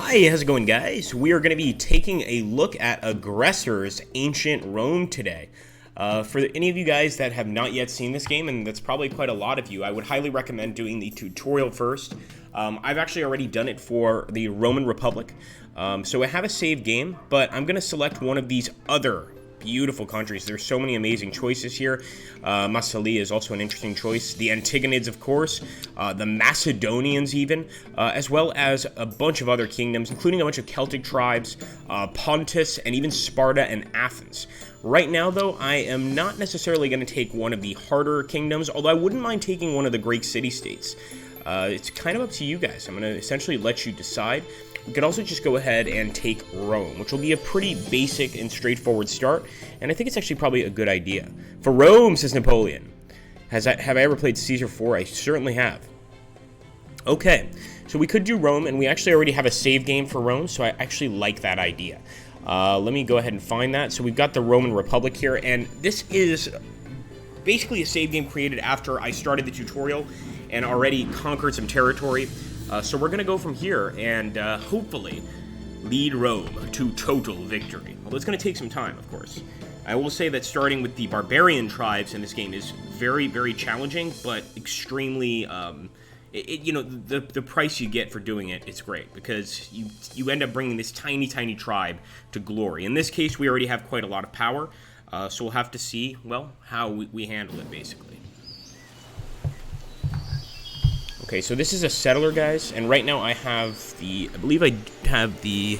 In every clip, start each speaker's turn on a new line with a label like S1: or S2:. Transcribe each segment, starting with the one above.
S1: Hi, how's it going, guys? We are going to be taking a look at Aggressors Ancient Rome today. For any of you guys that have not yet seen this game, and that's probably quite a lot of you, I would highly recommend doing the tutorial first. I've actually already done it for the Roman Republic, so I have a saved game, but I'm going to select one of these other beautiful countries. There's so many amazing choices here. Sicily is also an interesting choice. The Antigonids, of course, the Macedonians even, as well as a bunch of other kingdoms, including a bunch of Celtic tribes, Pontus, and even Sparta and Athens. Right now, though, I am not necessarily going to take one of the harder kingdoms, although I wouldn't mind taking one of the Greek city-states. It's kind of up to you guys. I'm going to essentially let you decide. We could also just go ahead and take Rome, which will be a pretty basic and straightforward start, and I think it's actually probably a good idea. For Rome, says Napoleon. Have I ever played Caesar 4? I certainly have. Okay, so we could do Rome, and we actually already have a save game for Rome, so I actually like that idea. Let me go ahead and find that. So we've got the Roman Republic here, and this is basically a save game created after I started the tutorial and already conquered some territory. So we're going to go from here and hopefully lead Rome to total victory. Although it's going to take some time, of course. I will say that starting with the barbarian tribes in this game is very, very challenging, but extremely, the price you get for doing it is great, because you end up bringing this tiny, tiny tribe to glory. In this case, we already have quite a lot of power, so we'll have to see, well, how we handle it, basically. Okay, so this is a settler, guys, and right now I believe I have the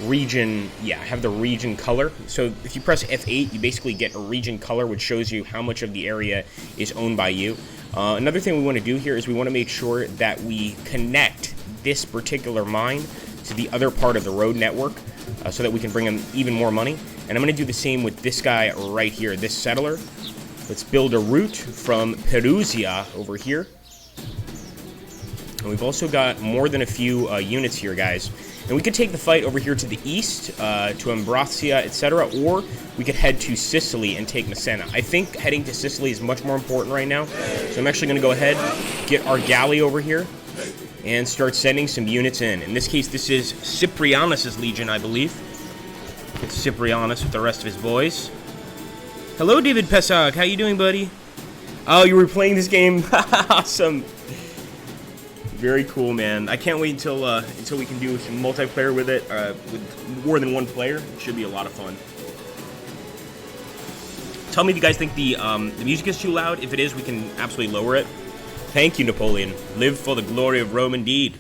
S1: region, I have the region color. So if you press F8, you basically get a region color, which shows you how much of the area is owned by you. Another thing we want to do here is we want to make sure that we connect this particular mine to the other part of the road network, so that we can bring them even more money. And I'm going to do the same with this guy right here, this settler. Let's build a route from Perusia over here. And we've also got more than a few units here, guys. And we could take the fight over here to the east, to Ambracia, etc., or we could head to Sicily and take Messina. I think heading to Sicily is much more important right now. So I'm actually going to go ahead, get our galley over here, and start sending some units in. In this case, this is Cyprianus' legion, I believe. It's Cyprianus with the rest of his boys. Hello, David Pesach. How you doing, buddy? Oh, you were playing this game? Awesome. Very cool, man. I can't wait until we can do some multiplayer with it, with more than one player. It should be a lot of fun. Tell me if you guys think the music is too loud. If it is, we can absolutely lower it. Thank you, Napoleon. Live for the glory of Rome, indeed.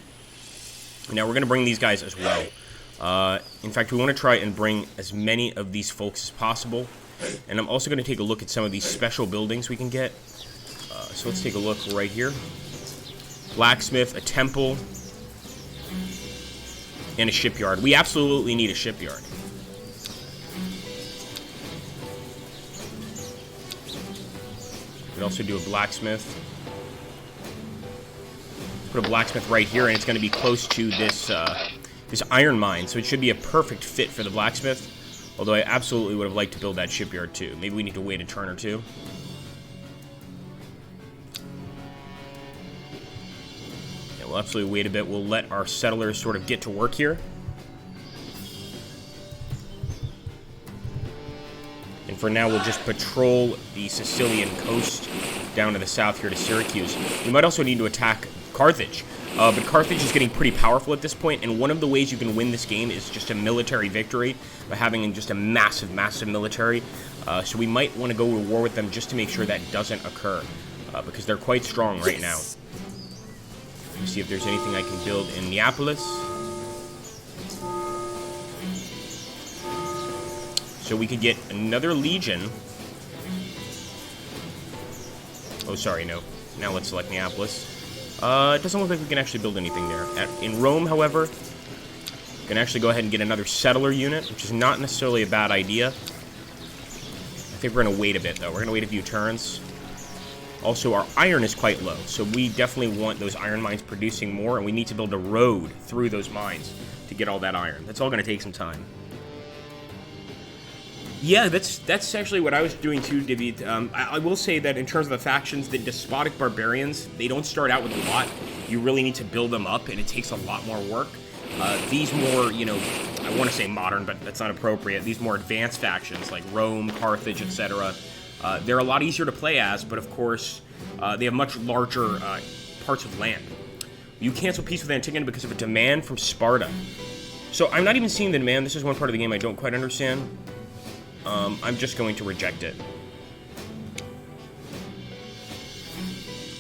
S1: Now, we're going to bring these guys as well. In fact, we want to try and bring as many of these folks as possible. And I'm also going to take a look at some of these special buildings we can get. So let's take a look right here. Blacksmith, a temple, and a shipyard. We absolutely need a shipyard. We could also do a blacksmith. Put a blacksmith right here, and it's going to be close to this this iron mine, so it should be a perfect fit for the blacksmith. Although I absolutely would have liked to build that shipyard too. Maybe we need to wait a turn or two. We'll absolutely wait a bit. We'll let our settlers sort of get to work here. And for now, we'll just patrol the Sicilian coast down to the south here to Syracuse. We might also need to attack Carthage. But Carthage is getting pretty powerful at this point, and one of the ways you can win this game is just a military victory, by having just a massive, massive military. So we might want to go to war with them just to make sure that doesn't occur, because they're quite strong right now. Let's see if there's anything I can build in Neapolis. So we could get another legion. Oh, sorry, no. Now let's select Neapolis. It doesn't look like we can actually build anything there. In Rome, however, we can actually go ahead and get another settler unit, which is not necessarily a bad idea. I think we're going to wait a bit, though. We're going to wait a few turns. Also, our iron is quite low, so we definitely want those iron mines producing more, and we need to build a road through those mines to get all that iron. That's all going to take some time. Yeah, that's actually what I was doing too, David. I will say that in terms of the factions, the despotic barbarians, they don't start out with a lot. You really need to build them up, and it takes a lot more work. These more, you know, I want to say modern, but that's not appropriate. These more advanced factions like Rome, Carthage, etc. They're a lot easier to play as, but of course, they have much larger parts of land. You cancel peace with Antigone because of a demand from Sparta. So I'm not even seeing the demand. This is one part of the game I don't quite understand. I'm just going to reject it.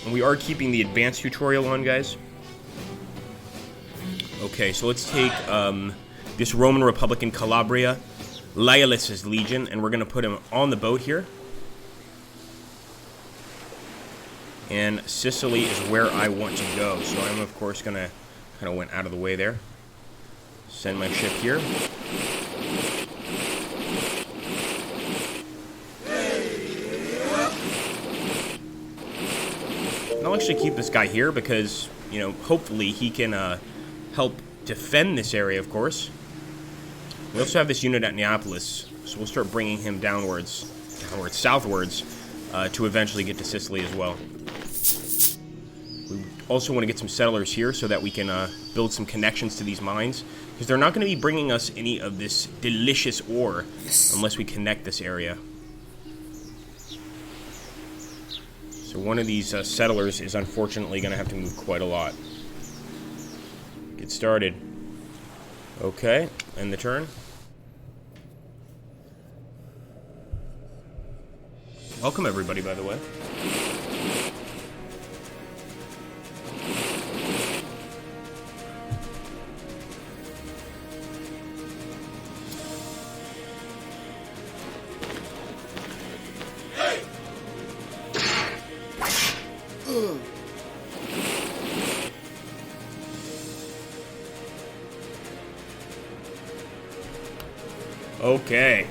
S1: And we are keeping the advanced tutorial on, guys. Okay, so let's take this Roman Republic in Calabria, Laelius's legion, and we're going to put him on the boat here. And Sicily is where I want to go, so I'm of course going to kind of went out of the way there. Send my ship here. And I'll actually keep this guy here because, you know, hopefully he can help defend this area, of course. We also have this unit at Neapolis, so we'll start bringing him southwards, to eventually get to Sicily as well. We also want to get some settlers here so that we can build some connections to these mines, because they're not going to be bringing us any of this delicious ore unless we connect this area. So one of these settlers is unfortunately going to have to move quite a lot. Get started. Okay, end the turn. Welcome everybody, by the way. Okay,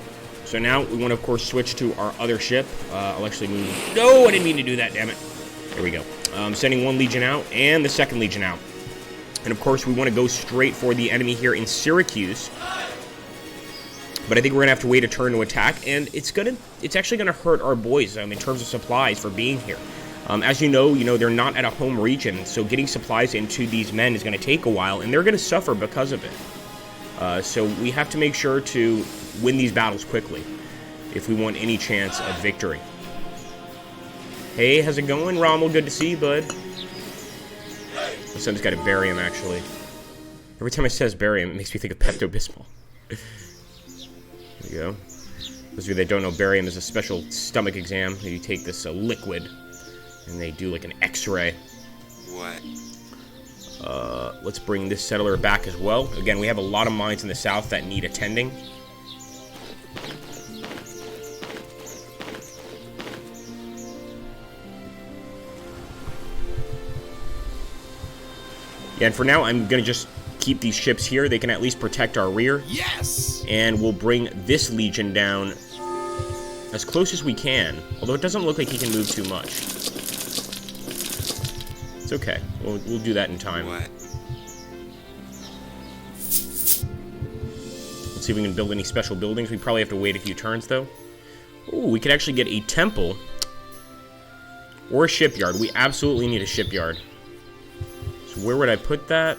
S1: so now we want to, of course, switch to our other ship. I'll actually move... No, I didn't mean to do that, damn it. There we go. Sending one legion out and the second legion out. And, of course, we want to go straight for the enemy here in Syracuse. But I think we're going to have to wait a turn to attack, and it's actually going to hurt our boys in terms of supplies for being here. As you know, they're not at a home region, so getting supplies into these men is going to take a while, and they're going to suffer because of it. So we have to make sure to win these battles quickly if we want any chance of victory. Hey, how's it going, Rommel? Good to see you, bud. My son's got a barium, actually. Every time I says barium, it makes me think of Pepto-Bismol. There you go. Those of you that don't know, barium is a special stomach exam. You take this liquid, and they do like an X-ray.
S2: What?
S1: Let's bring this settler back as well. Again, we have a lot of mines in the south that need attending. Yeah, and for now, I'm going to just keep these ships here. They can at least protect our rear.
S2: Yes!
S1: And we'll bring this legion down as close as we can. Although it doesn't look like he can move too much. It's okay. We'll do that in time.
S2: What?
S1: Let's see if we can build any special buildings. We probably have to wait a few turns, though. Ooh, we could actually get a temple. Or a shipyard. We absolutely need a shipyard. So where would I put that?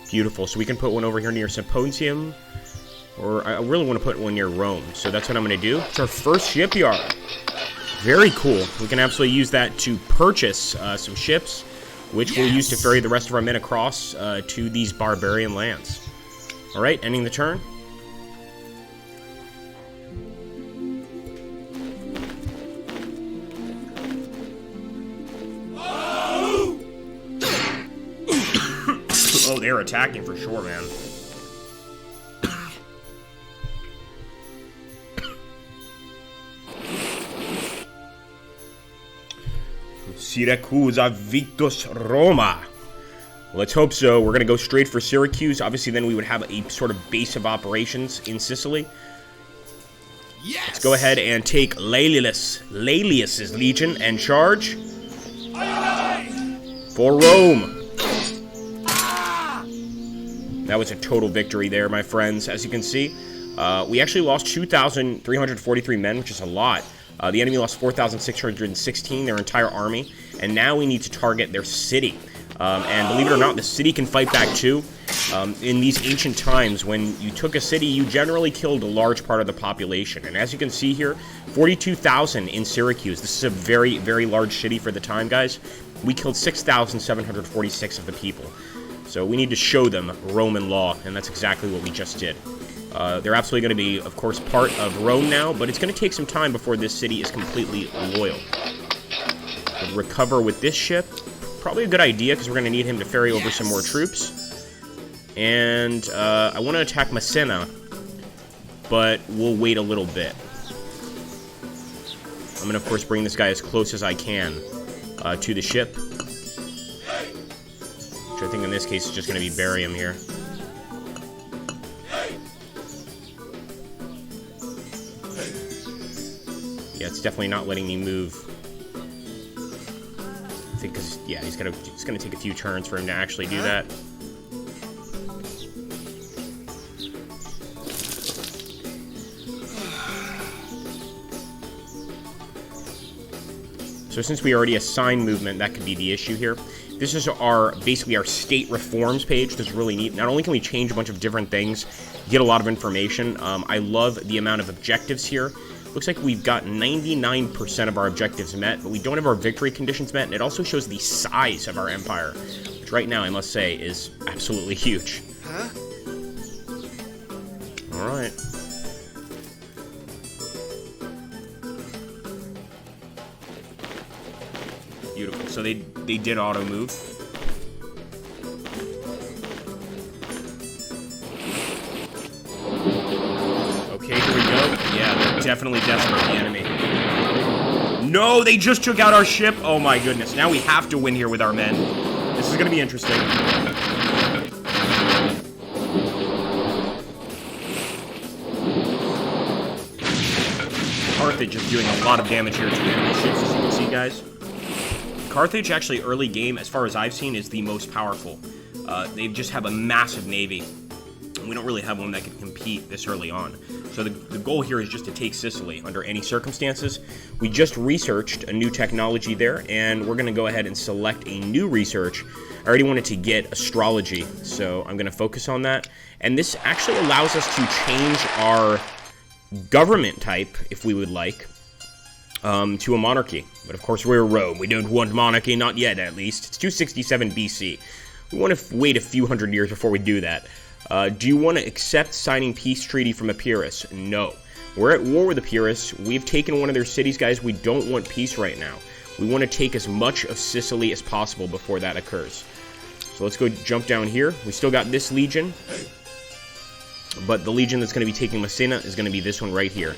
S1: Beautiful. So we can put one over here near Symposium. Or I really want to put one near Rome. So that's what I'm going to do. It's our first shipyard. Very cool. We can absolutely use that to purchase some ships, which we'll use to ferry the rest of our men across to these barbarian lands. Alright, ending the turn. Oh, they're attacking for sure, man. Syracuse victus Roma. Let's hope so. We're going to go straight for Syracuse. Obviously, then we would have a sort of base of operations in Sicily.
S2: Yes!
S1: Let's go ahead and take Laelius's legion and charge for Rome. That was a total victory there, my friends. As you can see, We actually lost 2,343 men, which is a lot. The enemy lost 4,616, their entire army. And now we need to target their city. And believe it or not, the city can fight back too. In these ancient times, when you took a city, you generally killed a large part of the population. And as you can see here, 42,000 in Syracuse. This is a very, very large city for the time, guys. We killed 6,746 of the people. So we need to show them Roman law, and that's exactly what we just did. They're absolutely going to be, of course, part of Rome now, but it's going to take some time before this city is completely loyal. We'll recover with this ship. Probably a good idea, because we're going to need him to ferry over some more troops. And I want to attack Messina, but we'll wait a little bit. I'm going to, of course, bring this guy as close as I can to the ship. Which I think in this case is just going to be bury him here. Yeah, it's definitely not letting me move. I think because, yeah, it's gonna take a few turns for him to actually do that. So since we already assigned movement, that could be the issue here. This is basically our state reforms page. This is really neat. Not only can we change a bunch of different things, get a lot of information. I love the amount of objectives here. Looks like we've got 99% of our objectives met, but we don't have our victory conditions met, and it also shows the size of our empire, which right now, I must say, is absolutely huge.
S2: Huh?
S1: Alright. Beautiful. So they did auto-move. Okay, here we go. Yeah, they're definitely desperate, the enemy. No, they just took out our ship. Oh my goodness. Now we have to win here with our men. This is going to be interesting. Carthage is doing a lot of damage here to the enemy ships, as you can see, guys. Carthage, actually, early game, as far as I've seen, is the most powerful. They just have a massive navy. We don't really have one that can compete this early on. So the goal here is just to take Sicily under any circumstances. We just researched a new technology there, and we're going to go ahead and select a new research. I already wanted to get astrology, so I'm going to focus on that. And this actually allows us to change our government type, if we would like, to a monarchy. But of course, we're Rome. We don't want monarchy, not yet at least. It's 267 BC. We want to wait a few hundred years before we do that. Do you want to accept signing peace treaty from Epirus? No. We're at war with Epirus. We've taken one of their cities, guys. We don't want peace right now. We want to take as much of Sicily as possible before that occurs. So let's go jump down here. We still got this legion. But the legion that's going to be taking Messina is going to be this one right here.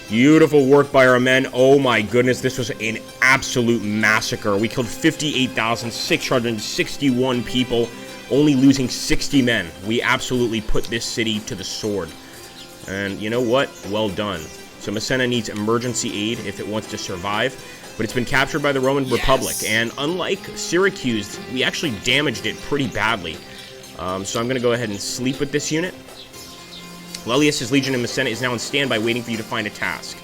S1: Beautiful work by our men. Oh my goodness, this was an absolute massacre. We killed 58,661 people, only losing 60 men. We absolutely put this city to the sword. And you know what? Well done. So Messina needs emergency aid if it wants to survive, but it's been captured by the Roman Republic. And unlike Syracuse, we actually damaged it pretty badly. So I'm going to go ahead and sleep with this unit. Lellius' Legion in Messina is now on standby waiting for you to find a task.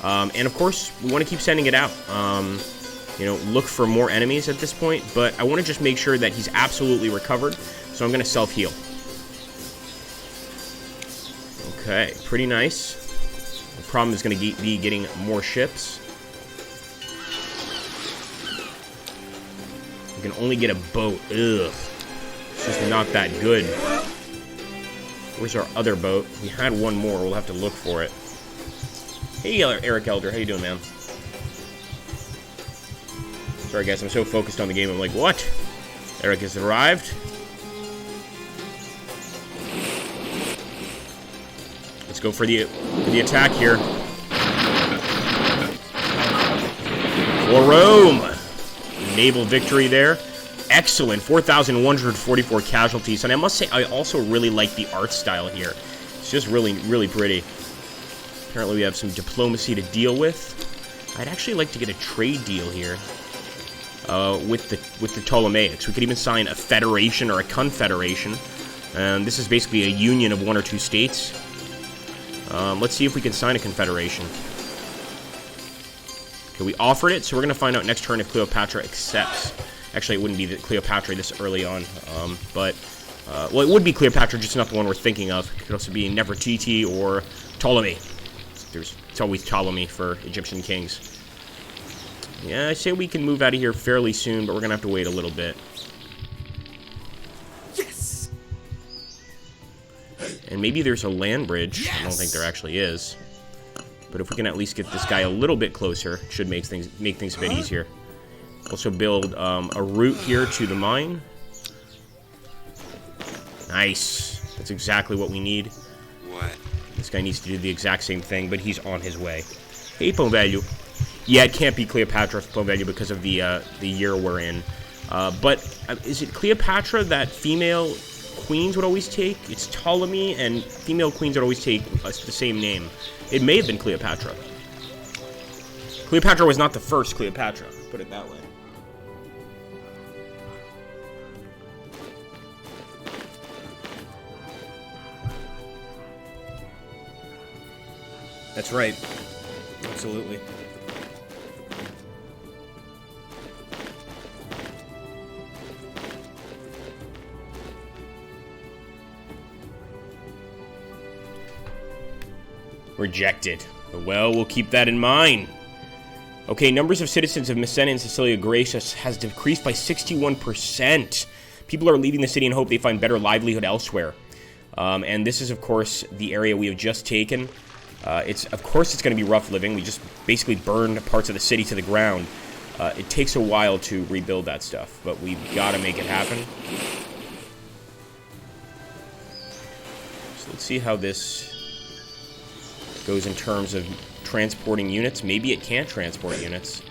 S1: And of course, we want to keep sending it out. You know, look for more enemies at this point, but I want to just make sure that he's absolutely recovered, so I'm going to self-heal. Okay, pretty nice. The problem is going to be getting more ships. We can only get a boat. Ugh. It's just not that good. Where's our other boat? We had one more. We'll have to look for it. Hey, Eric Elder. How you doing, man? Sorry, guys. I'm so focused on the game. I'm like, what? Eric has arrived. Let's go for the attack here. For Rome! Naval victory there. Excellent. 4,144 casualties. And I must say, I also really like the art style here. It's just really, really pretty. Apparently, we have some diplomacy to deal with. I'd actually like to get a trade deal here. with the Ptolemaics. We could even sign a federation or a confederation. And this is basically a union of 1 or 2 states. Let's see if we can sign a confederation. Okay, we offered it, so we're going to find out next turn if Cleopatra accepts. Actually, it wouldn't be Cleopatra this early on, well, it would be Cleopatra, just not the one we're thinking of. It could also be Nefertiti or Ptolemy. It's always Ptolemy for Egyptian kings. Yeah, I say we can move out of here fairly soon, but we're going to have to wait a little bit.
S2: Yes.
S1: And maybe there's a land bridge.
S2: Yes.
S1: I don't think there actually is. But if we can at least get this guy a little bit closer, it should make things a bit easier. Also build a route here to the mine. Nice. That's exactly what we need.
S2: What?
S1: This guy needs to do the exact same thing, but he's on his way. Hey, Pompeius. Yeah, it can't be Cleopatra for Pompeius because of the year we're in. But is it Cleopatra that female queens would always take? It's Ptolemy, and female queens would always take the same name. It may have been Cleopatra. Cleopatra was not the first Cleopatra, put it that way. That's right. Absolutely. Rejected. Well, we'll keep that in mind. Okay, numbers of citizens of Messina and Sicily Aggressors has decreased by 61%. People are leaving the city in hope they find better livelihood elsewhere. And this is, of course, the area we have just taken. Of course it's going to be rough living. We just basically burned parts of the city to the ground. It takes a while to rebuild that stuff, but we've got to make it happen. So let's see how this goes in terms of transporting units. Maybe it can't transport units.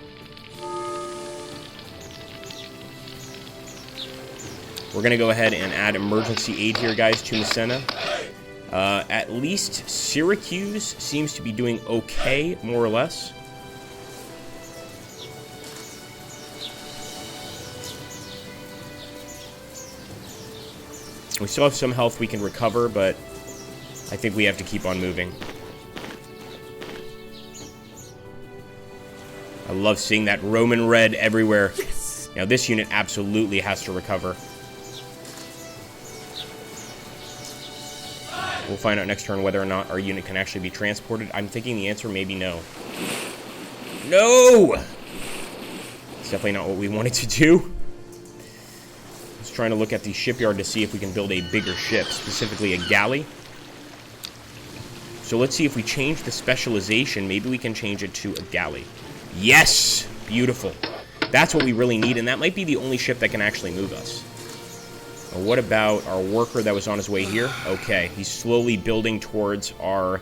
S1: We're going to go ahead and add emergency aid here, guys, to Messina. At least Syracuse seems to be doing okay, more or less. We still have some health we can recover, but I think we have to keep on moving. I love seeing that Roman red everywhere.
S2: Yes.
S1: Now this unit absolutely has to recover. We'll find out next turn whether or not our unit can actually be transported. I'm thinking the answer may be no. No! It's definitely not what we wanted to do. Just trying to look at the shipyard to see if we can build a bigger ship, specifically a galley. So let's see if we change the specialization. Maybe we can change it to a galley. Yes! Beautiful. That's what we really need, and that might be the only ship that can actually move us. What about our worker that was on his way here? Okay, he's slowly building towards our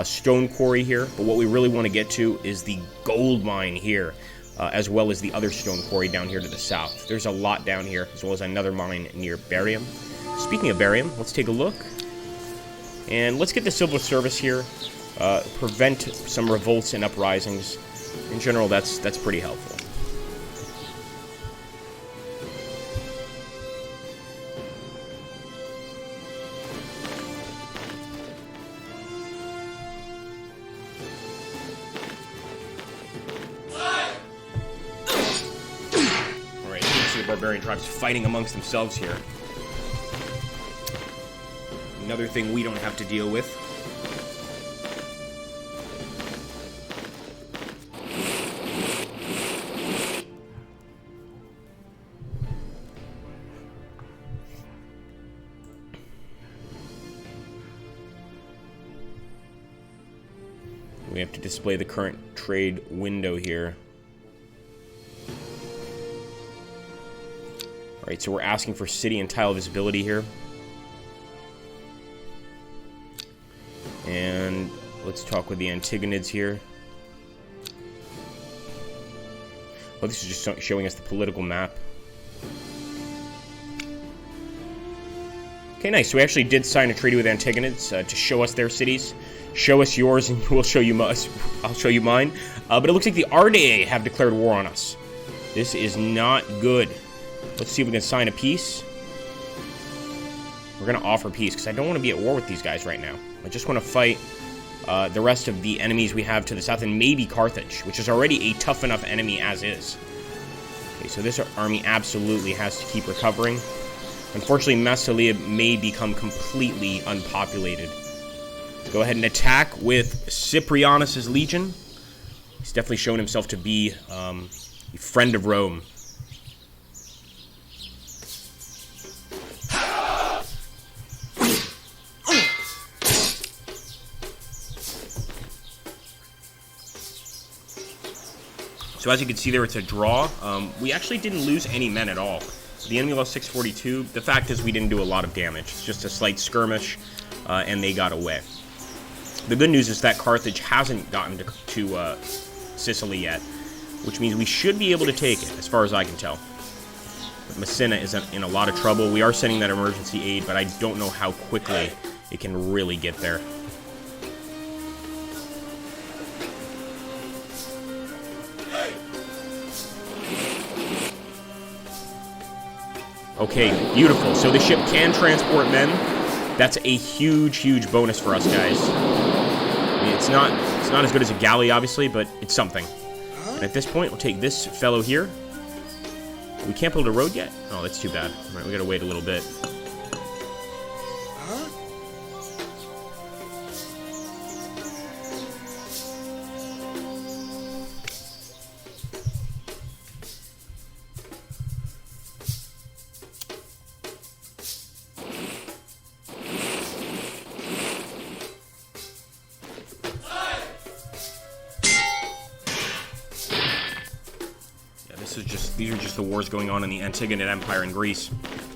S1: stone quarry here, but what we really want to get to is the gold mine here, as well as the other stone quarry down here to the south. There's a lot down here, as well as another mine near Barium. Speaking of Barium, let's take a look. And let's get the civil service here, prevent some revolts and uprisings. In general, that's pretty helpful. Alright, you can see the barbarian tribes fighting amongst themselves here. Another thing we don't have to deal with. We have to display the current trade window here. Alright, so we're asking for city and tile visibility here. And let's talk with the Antigonids here. Well, this is just showing us the political map. Okay, nice. So we actually did sign a treaty with Antigonids to show us their cities. Show us yours, and we'll show you I'll show you mine. But it looks like the Ardae have declared war on us. This is not good. Let's see if we can sign a peace. We're going to offer peace because I don't want to be at war with these guys right now. I just want to fight the rest of the enemies we have to the south, and maybe Carthage, which is already a tough enough enemy as is. Okay, so this army absolutely has to keep recovering. Unfortunately, Messina may become completely unpopulated. Go ahead and attack with Cyprianus' legion. He's definitely shown himself to be a friend of Rome. So as you can see there, it's a draw. We actually didn't lose any men at all. The enemy lost 642. The fact is we didn't do a lot of damage. It's just a slight skirmish, and they got away. The good news is that Carthage hasn't gotten to Sicily yet, which means we should be able to take it, as far as I can tell. But Messina is in a lot of trouble. We are sending that emergency aid, but I don't know how quickly it can really get there. Okay, beautiful. So the ship can transport men. That's a huge, huge bonus for us, guys. I mean, it's not as good as a galley, obviously, but it's something. And at this point, we'll take this fellow here. We can't build a road yet? Oh, that's too bad. All right, we gotta wait a little bit. These are just the wars going on in the Antigonid Empire in Greece.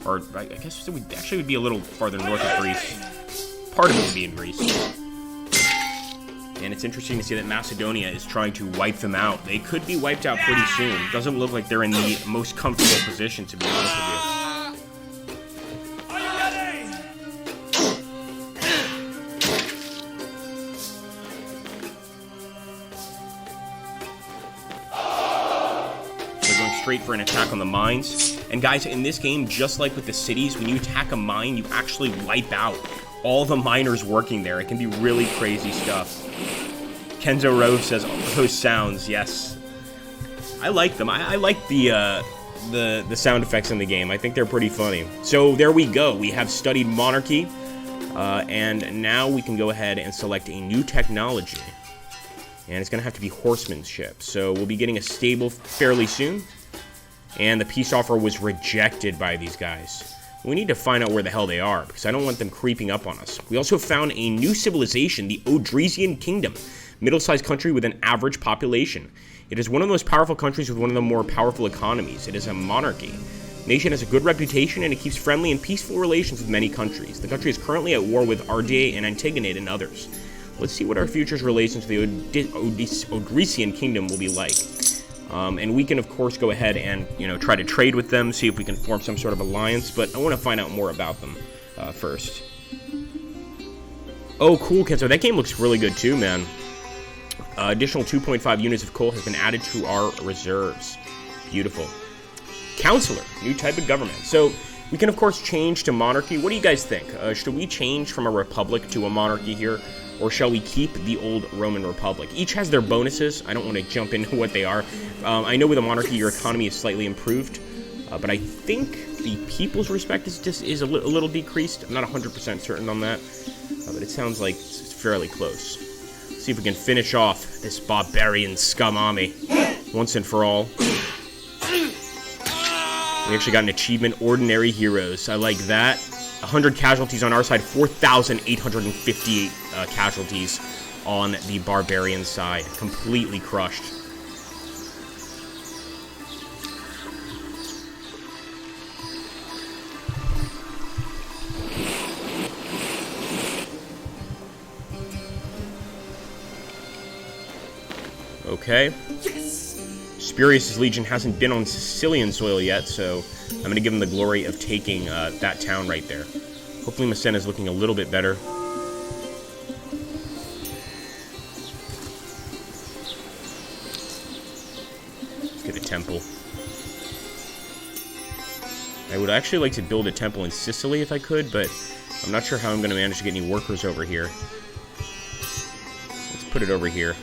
S1: Or, I guess it would actually be a little farther north of Greece. Part of it would be in Greece. And it's interesting to see that Macedonia is trying to wipe them out. They could be wiped out pretty soon. Doesn't look like they're in the most comfortable position, to be honest with you. Straight for an attack on the mines. And guys, in this game, just like with the cities, when you attack a mine, you actually wipe out all the miners working there. It can be really crazy stuff. Kenzo Rove says, those sounds, yes. I like them. I like the sound effects in the game. I think they're pretty funny. So there we go. We have studied monarchy, and now we can go ahead and select a new technology. And it's going to have to be horsemanship. So we'll be getting a stable fairly soon. And the peace offer was rejected by these guys. We need to find out where the hell they are, because I don't want them creeping up on us. We also found a new civilization, the Odrysian Kingdom, middle-sized country with an average population. It is one of the most powerful countries with one of the more powerful economies. It is a monarchy. The nation has a good reputation, and it keeps friendly and peaceful relations with many countries. The country is currently at war with Ardea and Antigonid and others. Let's see what our future's relations to the Odrysian Kingdom will be like. And we can, of course, go ahead and, try to trade with them, see if we can form some sort of alliance, but I want to find out more about them first. Oh, cool, Kenzo. That game looks really good, too, man. Additional 2.5 units of coal has been added to our reserves. Beautiful. Counselor, new type of government. So, we can, of course, change to monarchy. What do you guys think? Should we change from a republic to a monarchy here? Or shall we keep the old Roman Republic? Each has their bonuses. I don't want to jump into what they are. I know with a monarchy, your economy is slightly improved. But I think the people's respect is a little decreased. I'm not 100% certain on that. But it sounds like it's fairly close. Let's see if we can finish off this barbarian scum army once and for all. We actually got an achievement, Ordinary Heroes. I like that. 100 casualties on our side, 4,858 casualties on the barbarian side. Completely crushed. Okay. Yes! Spurius' legion hasn't been on Sicilian soil yet, so I'm going to give him the glory of taking that town right there. Hopefully Messina is looking a little bit better. Let's get a temple. would actually like to build a temple in Sicily if I could, but I'm not sure how I'm going to manage to get any workers over here. Let's put it over here.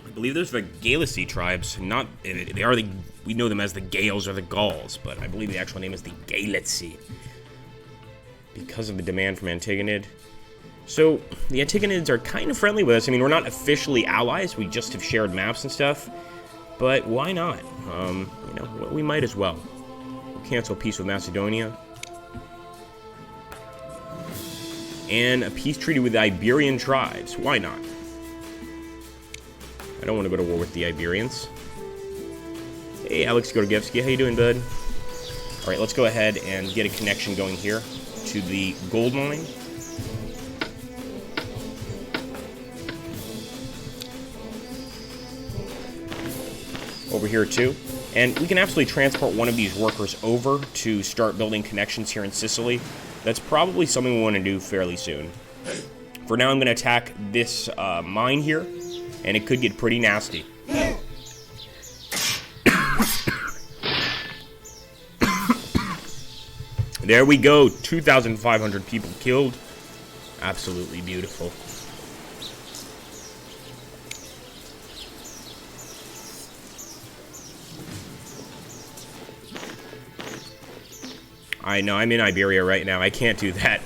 S1: I believe those are the Gallici tribes. Not they are the we know them as the Gales or the Gauls, but I believe the actual name is the Gallici because of the demand from Antigonid. So the Antigonids are kind of friendly with us. I mean, we're not officially allies. We just have shared maps and stuff. But why not? You know, we might as well. We'll cancel peace with Macedonia. And a peace treaty with the Iberian tribes. Why not? I don't want to go to war with the Iberians. Hey, Alex Gorgievsky, how you doing, bud? All right, let's go ahead and get a connection going here to the gold mine. Over here, too. And we can absolutely transport one of these workers over to start building connections here in Sicily. That's probably something we want to do fairly soon. For now, I'm going to attack this mine here, and it could get pretty nasty. There we go, 2,500 people killed. Absolutely beautiful. I know, I'm in Iberia right now. I can't do that.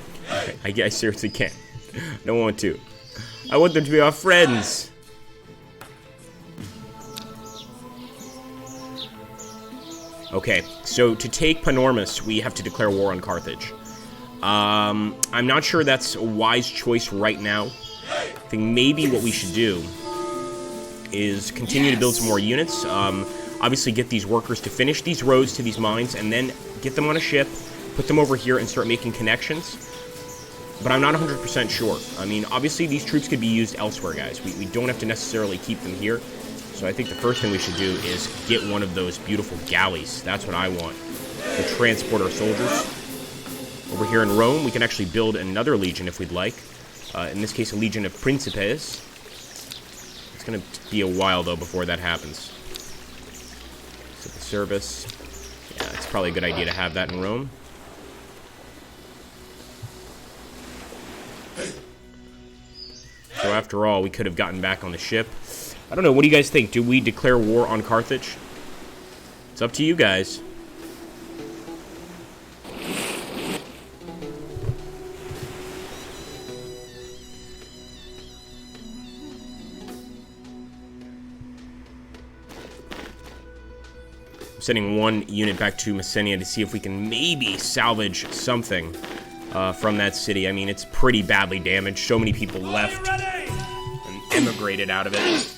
S1: I seriously can't. I don't want to. I want them to be our friends. Okay, so to take Panormus, we have to declare war on Carthage. I'm not sure that's a wise choice right now. I think maybe what we should do is continue to build some more units. Obviously get these workers to finish these roads to these mines, and then get them on a ship, put them over here, and start making connections. But I'm not 100% sure. I mean, obviously these troops could be used elsewhere, guys. We don't have to necessarily keep them here. So I think the first thing we should do is get one of those beautiful galleys. That's what I want, to transport our soldiers. Over here in Rome, we can actually build another legion if we'd like. In this case, a legion of Principes. It's going to be a while, though, before that happens. Civil service. Yeah, it's probably a good idea to have that in Rome. So after all, we could have gotten back on the ship. I don't know, what do you guys think? Do we declare war on Carthage? It's up to you guys. I'm sending one unit back to Messina to see if we can maybe salvage something from that city. I mean, it's pretty badly damaged. So many people left and emigrated out of it.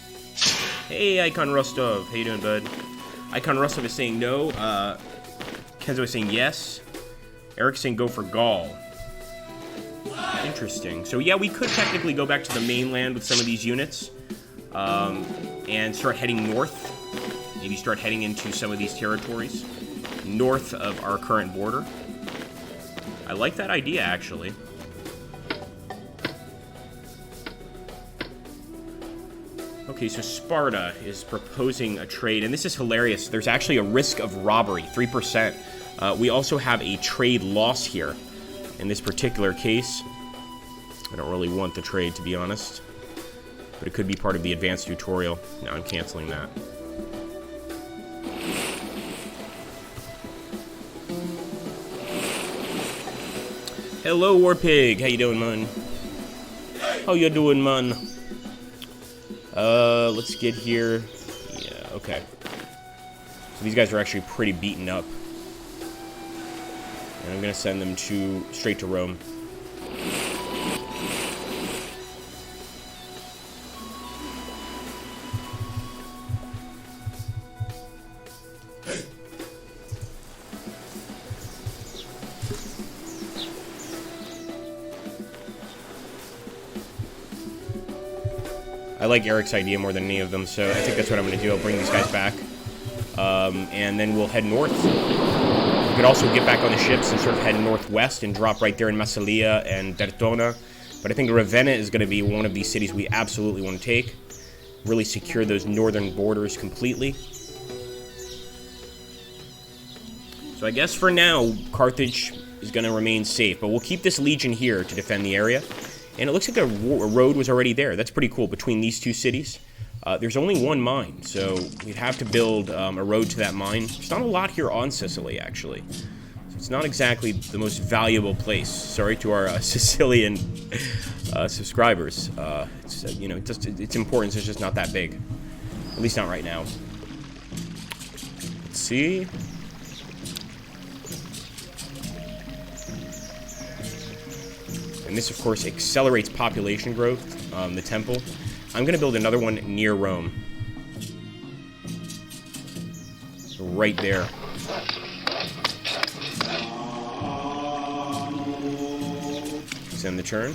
S1: Hey, Icon Rostov. How you doing, bud? Icon Rostov is saying no. Kenzo is saying yes. Eric's saying go for Gaul. Interesting. So, yeah, we could technically go back to the mainland with some of these units and start heading north. Maybe start heading into some of these territories north of our current border. I like that idea, actually. Okay, so Sparta is proposing a trade, and this is hilarious. There's actually a risk of robbery, 3%. We also have a trade loss here in this particular case. I don't really want the trade, to be honest, but it could be part of the advanced tutorial. No, I'm canceling that. Hello, Warpig. How you doing, man? How you doing, man? Let's get here. Yeah, okay. So these guys are actually pretty beaten up. And I'm gonna send them straight to Rome. I like Eric's idea more than any of them, so I think that's what I'm going to do. I'll bring these guys back, and then we'll head north. We could also get back on the ships and sort of head northwest and drop right there in Massilia and Dertona. But I think Ravenna is going to be one of these cities we absolutely want to take. Really secure those northern borders completely. So I guess for now, Carthage is going to remain safe. But we'll keep this legion here to defend the area. And it looks like a road was already there. That's pretty cool between these two cities. There's only one mine, so we'd have to build a road to that mine. There's not a lot here on Sicily, actually. So it's not exactly the most valuable place. Sorry to our Sicilian subscribers. Its importance is just not that big. At least not right now. Let's see. And this, of course, accelerates population growth, the temple. I'm going to build another one near Rome. So right there. Send the turn.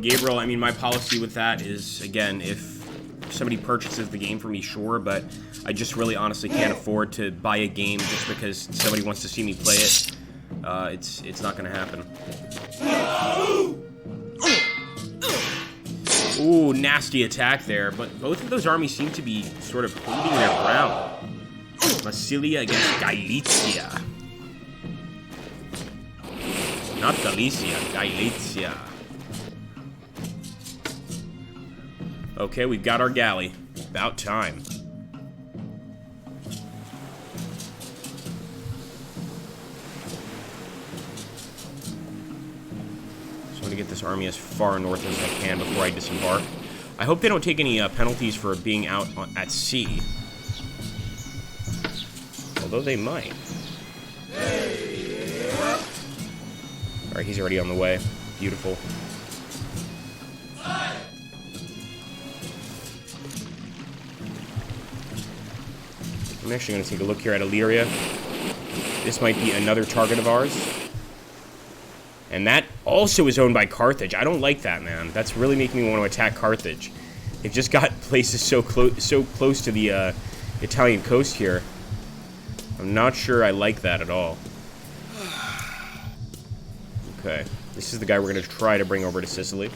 S1: Gabriel, I mean, my policy with that is, again, if somebody purchases the game for me, sure, but I just really honestly can't afford to buy a game just because somebody wants to see me play it. It's not going to happen. Ooh, nasty attack there, but both of those armies seem to be sort of holding their ground. Massilia against Galicia. Not Galicia, Galicia. Okay, we've got our galley. About time. So I'm going to get this army as far north as I can before I disembark. I hope they don't take any penalties for being out at sea. Although they might. Alright, he's already on the way. Beautiful. I'm actually going to take a look here at Illyria. This might be another target of ours. And that also is owned by Carthage. I don't like that, man. That's really making me want to attack Carthage. They've just got places so close to the Italian coast here. I'm not sure I like that at all. Okay. This is the guy we're going to try to bring over to Sicily.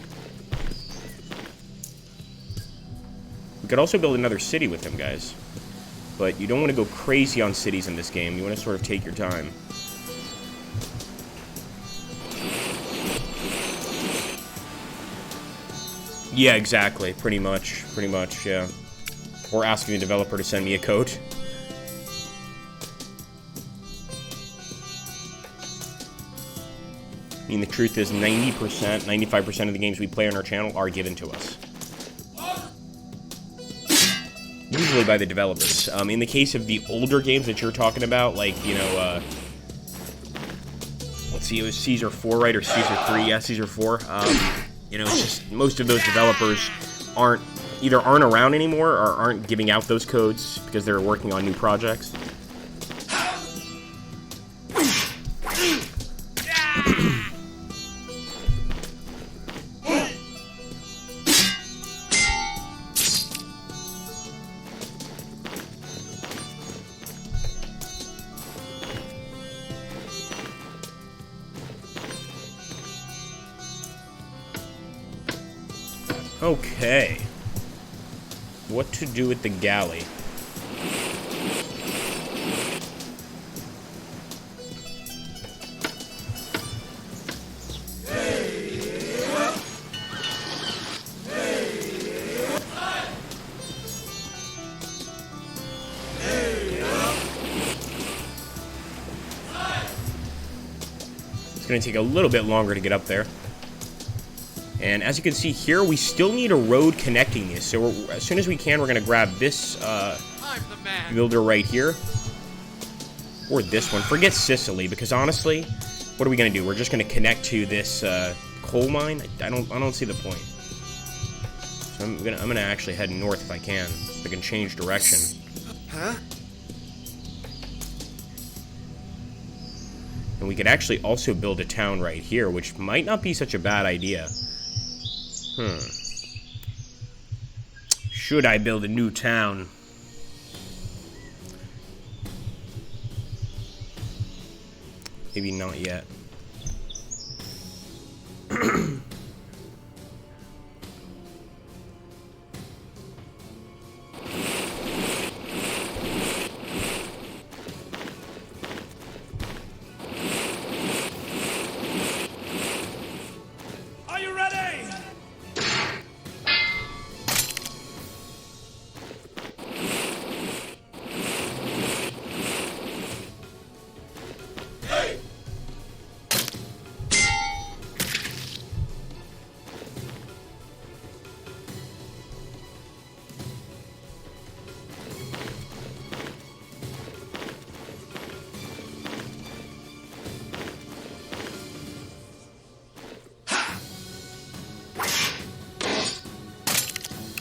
S1: We could also build another city with him, guys. But you don't want to go crazy on cities in this game. You want to sort of take your time. Yeah, exactly. Pretty much, yeah. Or asking the developer to send me a code. I mean, the truth is 90%, 95% of the games we play on our channel are given to us. Usually by the developers. In the case of the older games that you're talking about, like, you know, let's see, it was Caesar 4, right? Or Caesar 3, yeah, Caesar 4. You know, it's just most of those developers either aren't around anymore or aren't giving out those codes because they're working on new projects. Okay. What to do with the galley? It's going to take a little bit longer to get up there. And as you can see here, we still need a road connecting these. So as soon as we can, we're going to grab this builder right here. Or this one. Forget Sicily, because honestly, what are we going to do? We're just going to connect to this coal mine? I don't see the point. So I'm gonna actually head north if I can. If I can change direction.
S2: Huh?
S1: And we could actually also build a town right here, which might not be such a bad idea. Should I build a new town? Maybe not yet.
S3: Are you ready?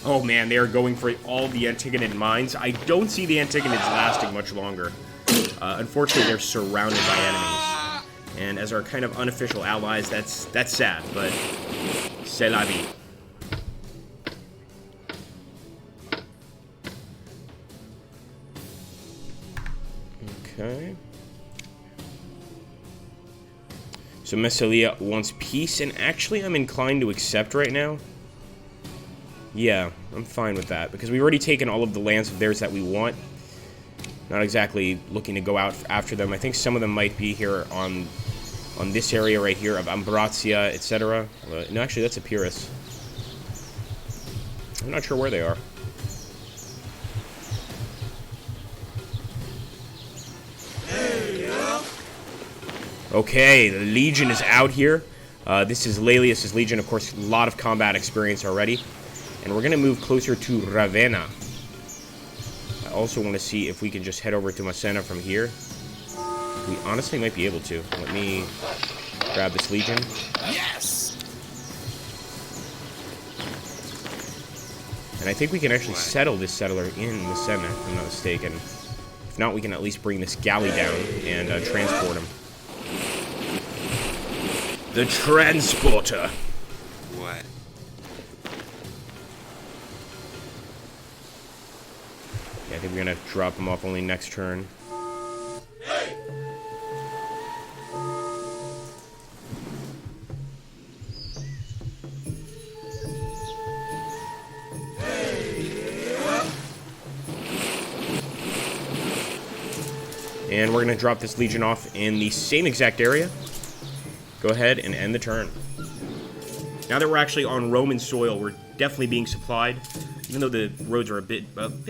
S1: Oh man, they are going for all the Antigonid mines. I don't see the Antigonids lasting much longer. Unfortunately, they're surrounded by enemies. And as our kind of unofficial allies, that's sad, but c'est la vie. Okay. So Messina wants peace, and actually I'm inclined to accept right now. Yeah, I'm fine with that, because we've already taken all of the lands of theirs that we want. Not exactly looking to go out after them. I think some of them might be here on this area right here of Ambrazia, etc. No, actually, that's Epirus. I'm not sure where they are. Okay, the Legion is out here. This is Laelius' Legion, of course, a lot of combat experience already. And we're going to move closer to Ravenna. I also want to see if we can just head over to Messina from here. We honestly might be able to. Let me grab this Legion.
S2: Yes!
S1: And I think we can actually settle this settler in Messina, if I'm not mistaken. If not, we can at least bring this galley down and transport him. The transporter.
S2: What?
S1: Yeah, I think we're gonna drop him off only next turn. And we're gonna drop this Legion off in the same exact area. Go ahead and end the turn. Now that we're actually on Roman soil, we're definitely being supplied. Even though the roads are a bit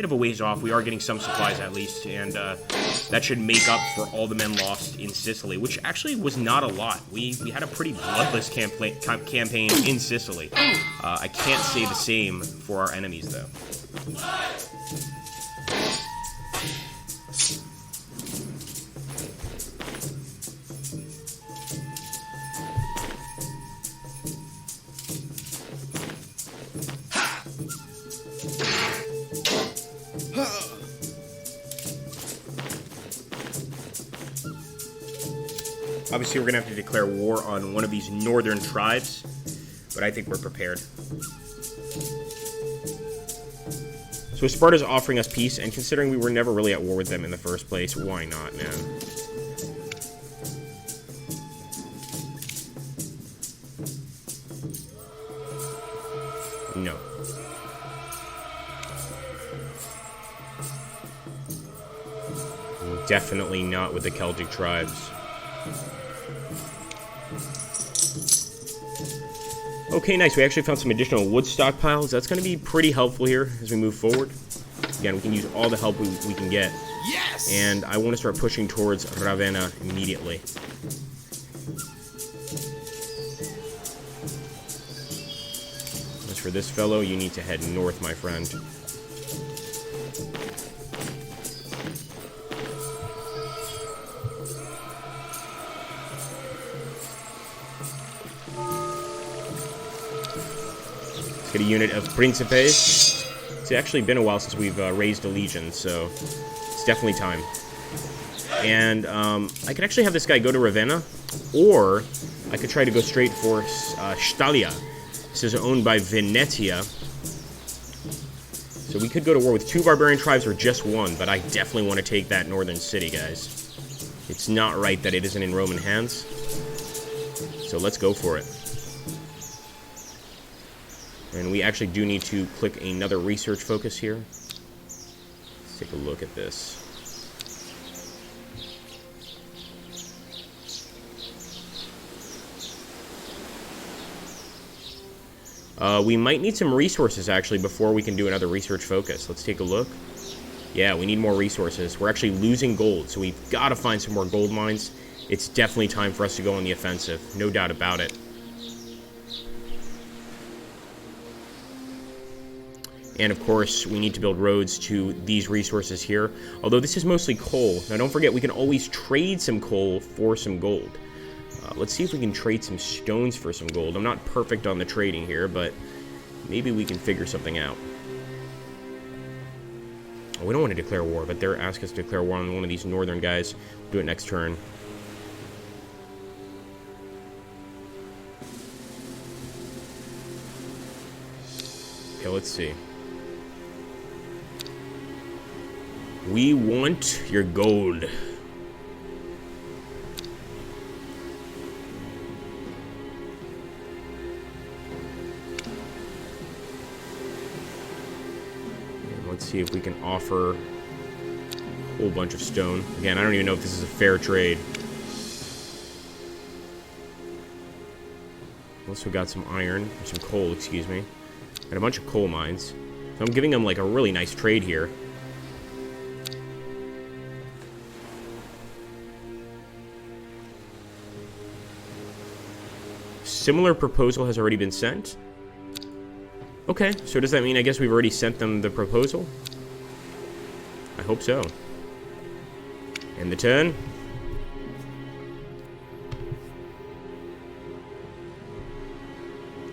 S1: of a ways off, we are getting some supplies at least, and that should make up for all the men lost in Sicily, which actually was not a lot. We had a pretty bloodless campaign in Sicily. I can't say the same for our enemies, though. Obviously, we're going to have to declare war on one of these northern tribes, but I think we're prepared. So Sparta's offering us peace, and considering we were never really at war with them in the first place, why not, man? No. Definitely not with the Celtic tribes. Okay, nice. We actually found some additional wood stockpiles. That's going to be pretty helpful here as we move forward. Again, we can use all the help we can get.
S2: Yes!
S1: And I want to start pushing towards Ravenna immediately. for this fellow, you need to head north, my friend. Let's get a unit of Principes. It's actually been a while since we've raised a legion, so it's definitely time. And I could actually have this guy go to Ravenna, or I could try to go straight for Stalia. This is owned by Venetia. So we could go to war with 2 barbarian tribes or just 1, but I definitely want to take that northern city, guys. It's not right that it isn't in Roman hands. So let's go for it. And we actually do need to click another research focus here. Let's take a look at this. We might need some resources, actually, before we can do another research focus. Let's take a look. Yeah, we need more resources. We're actually losing gold, so we've got to find some more gold mines. It's definitely time for us to go on the offensive. No doubt about it. And, of course, we need to build roads to these resources here. Although this is mostly coal. Now, don't forget, we can always trade some coal for some gold. Let's see if we can trade some stones for some gold. I'm not perfect on the trading here, but maybe we can figure something out. Oh, we don't want to declare war, but they're asking us to declare war on one of these northern guys. We'll do it next turn. Okay, let's see. We want your gold. Let's see if we can offer a whole bunch of stone. Again, I don't even know if this is a fair trade. Also got some iron, or some coal, excuse me. And a bunch of coal mines. So I'm giving them like a really nice trade here. Similar proposal has already been sent. Okay, so does that mean I guess we've already sent them the proposal? I hope so. End the turn.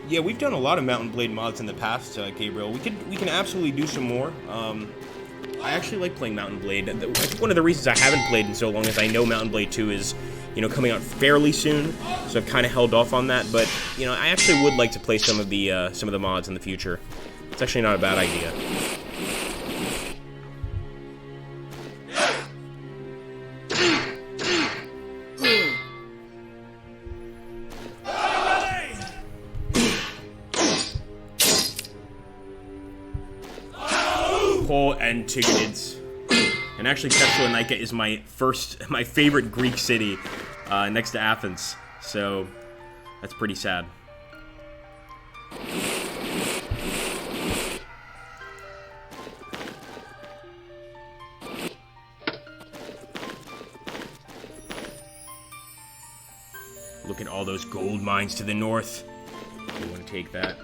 S1: Yeah, we've done a lot of Mountain Blade mods in the past, Gabriel. We can absolutely do some more. I actually like playing Mountain Blade. I think one of the reasons I haven't played in so long is I know Mountain Blade 2 is, you know, coming out fairly soon, so I've kind of held off on that. But you know, I actually would like to play some of the mods in the future. It's actually not a bad idea. Paul Antigonids. And actually, Thessalonica is my favorite Greek city, next to Athens. So that's pretty sad. Look at all those gold mines to the north. We want to take that.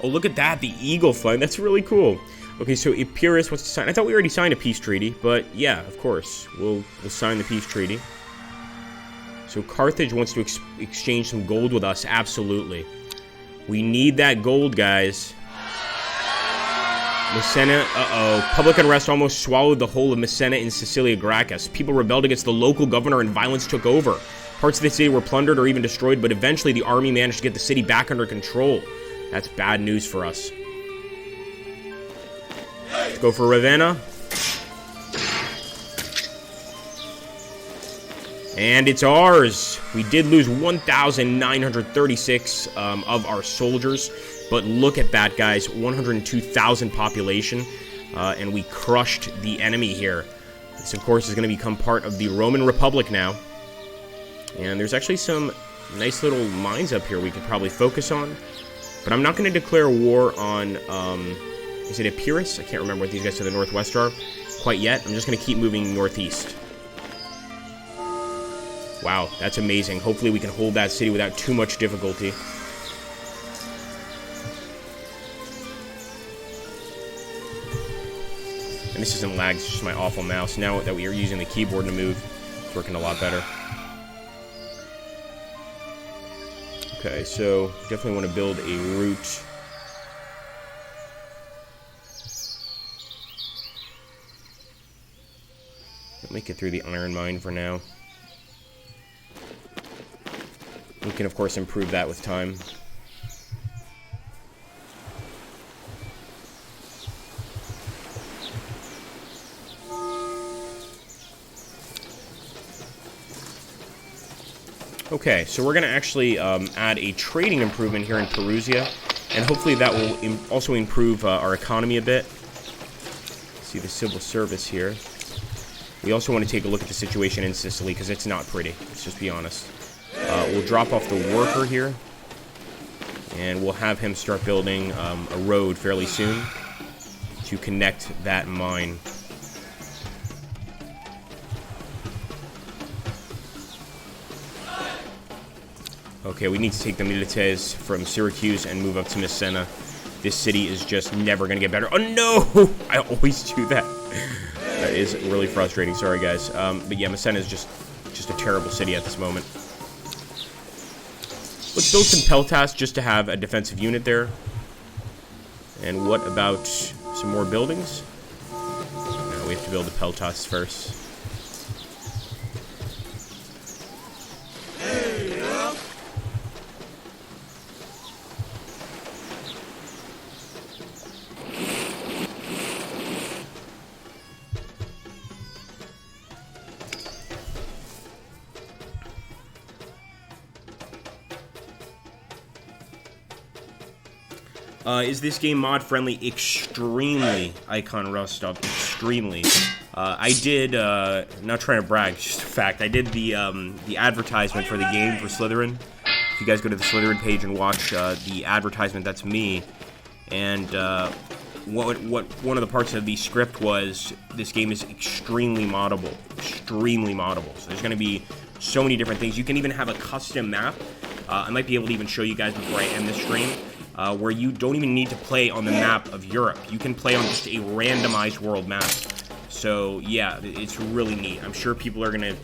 S1: Oh, look at that, the eagle flying. That's really cool. Okay, so Epirus wants to sign. I thought we already signed a peace treaty, but yeah, of course. We'll sign the peace treaty. So Carthage wants to exchange some gold with us. Absolutely. We need that gold, guys. Messina, Public unrest almost swallowed the whole of Messina in Sicily, Gracchus. People rebelled against the local governor and violence took over. Parts of the city were plundered or even destroyed, but eventually the army managed to get the city back under control. That's bad news for us. Let's go for Ravenna. And it's ours. We did lose 1,936 of our soldiers. But look at that, guys. 102,000 population. And we crushed the enemy here. This, of course, is going to become part of the Roman Republic now. And there's actually some nice little mines up here we could probably focus on. But I'm not going to declare war on, is it Epirus? I can't remember what these guys to the northwest are quite yet. I'm just going to keep moving northeast. Wow, that's amazing. Hopefully we can hold that city without too much difficulty. And this isn't lag, it's just my awful mouse. Now that we are using the keyboard to move, it's working a lot better. Okay, so definitely want to build a route. I'll make it through the iron mine for now. We can, of course, improve that with time. Okay, so we're going to actually add a trading improvement here in Perusia, and hopefully that will also improve our economy a bit. See the civil service here. We also want to take a look at the situation in Sicily, because it's not pretty, let's just be honest. We'll drop off the worker here, and we'll have him start building a road fairly soon to connect that mine. Okay, we need to take the militaires from Syracuse and move up to Messina. This city is just never going to get better. Oh, no! I always do that. That is really frustrating. Sorry, guys. But yeah, Messina is just a terrible city at this moment. Let's build some peltas just to have a defensive unit there. And what about some more buildings? No, we have to build the peltas first. Is this game mod friendly? Extremely, Icon Rostov. Extremely. I did, not trying to brag, just a fact. I did the advertisement for the game for Slytherin. If you guys go to the Slytherin page and watch the advertisement, that's me. And what one of the parts of the script was, this game is extremely moddable. Extremely moddable. So there's going to be so many different things. You can even have a custom map. I might be able to even show you guys before I end the stream. Where you don't even need to play on the map of Europe. You can play on just a randomized world map. So, yeah, it's really neat. I'm sure people are going to do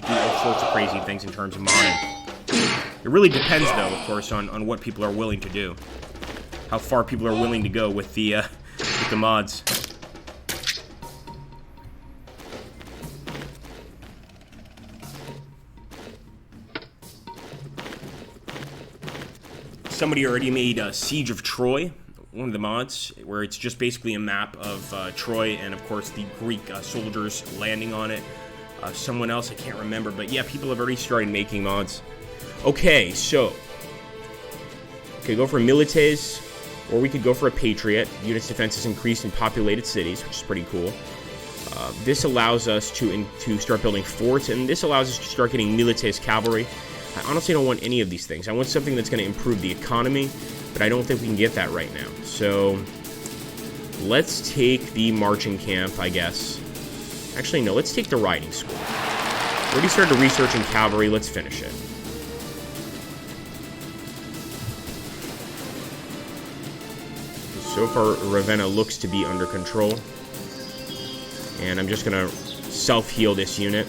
S1: all sorts of crazy things in terms of modding. It really depends, though, of course, on what people are willing to do. How far people are willing to go with the mods. Somebody already made Siege of Troy, one of the mods, where it's just basically a map of Troy and, of course, the Greek soldiers landing on it. Someone else, I can't remember, but yeah, people have already started making mods. Okay, so, go for Militaires, or we could go for a Patriot. Units' defense is increased in populated cities, which is pretty cool. This allows us to start building forts, and this allows us to start getting Militaires cavalry. I honestly don't want any of these things. I want something that's going to improve the economy, but I don't think we can get that right now. So, let's take the marching camp, I guess. Actually, no, let's take the riding school. We already started researching cavalry. Let's finish it. So far, Ravenna looks to be under control. And I'm just going to self-heal this unit.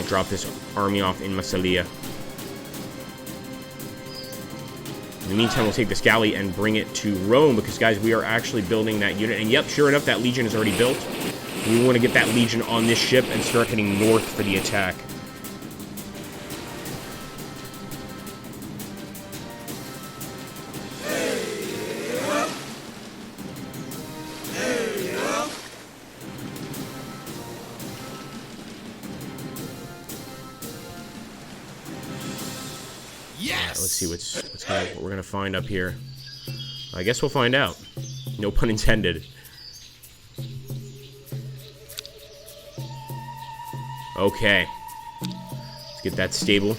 S1: Drop this army off in Massilia. In the meantime, we'll take this galley and bring it to Rome, because, guys, we are actually building that unit. And, yep, sure enough, that legion is already built. We want to get that legion on this ship and start heading north for the attack. Let's see what we're gonna find up here. I guess we'll find out. No pun intended. Okay. Let's get that stable.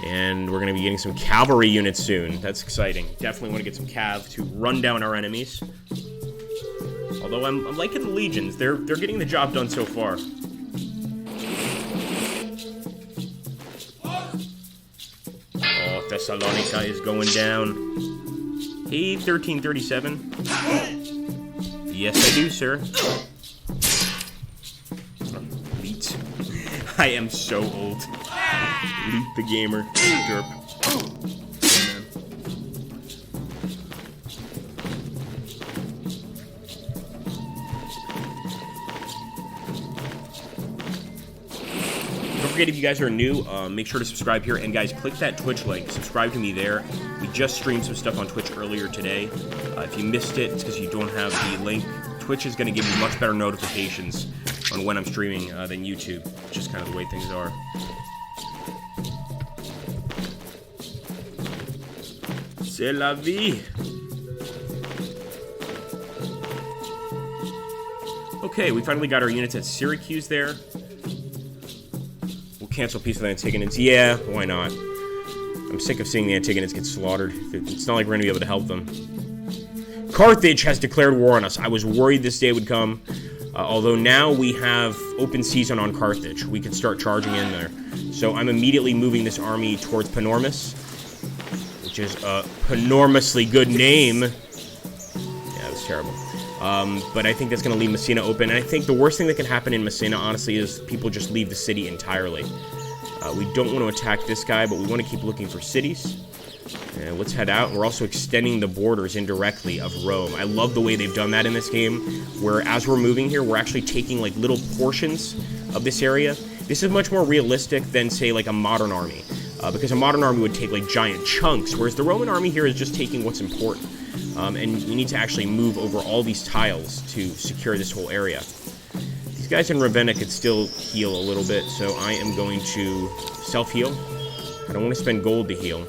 S1: And we're going to be getting some cavalry units soon. That's exciting. Definitely want to get some cav to run down our enemies. Although I'm liking the legions. They're getting the job done so far. Oh, Thessalonica is going down. Hey, 1337. Yes, I do, sir. Elite. I am so old. Elite the gamer. Derp. Don't forget, if you guys are new, make sure to subscribe here. And guys, click that Twitch link. Subscribe to me there. We just streamed some stuff on Twitch earlier today. If you missed it, it's because you don't have the link. Twitch is going to give you much better notifications on when I'm streaming than YouTube. It's just kind of the way things are. C'est la vie. Okay, we finally got our units at Syracuse there. We'll cancel peace with the Antigonids. Yeah, why not? I'm sick of seeing the Antigonids get slaughtered. It's not like we're going to be able to help them. Carthage has declared war on us. I was worried this day would come. Although now we have open season on Carthage. We can start charging in there. So I'm immediately moving this army towards Panormus, which is a enormously good name. Yeah, that was terrible. But I think that's going to leave Messina open. And I think the worst thing that can happen in Messina, honestly, is people just leave the city entirely. We don't want to attack this guy, but we want to keep looking for cities. And let's head out. We're also extending the borders indirectly of Rome. I love the way they've done that in this game, where as we're moving here, we're actually taking like little portions of this area. This is much more realistic than, say, like a modern army. Because a modern army would take like giant chunks, whereas the Roman army here is just taking what's important. And you need to actually move over all these tiles to secure this whole area. These guys in Ravenna could still heal a little bit, so I am going to self-heal. I don't want to spend gold to heal.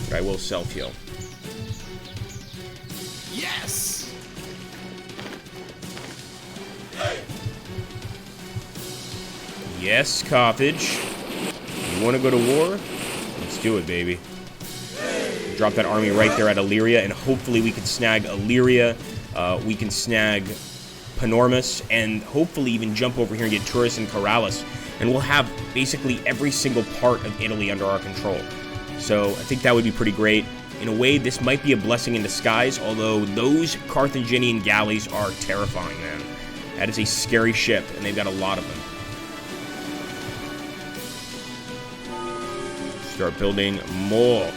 S1: But I will self-heal.
S2: Yes!
S1: Yes, Carthage. You want to go to war? Let's do it, baby. Drop that army right there at Illyria, and hopefully we can snag Illyria. We can snag Panormus, and hopefully even jump over here and get Turris and Corrales. And we'll have basically every single part of Italy under our control. So I think that would be pretty great. In a way, this might be a blessing in disguise, although those Carthaginian galleys are terrifying, man. That is a scary ship, and they've got a lot of them. Start building more.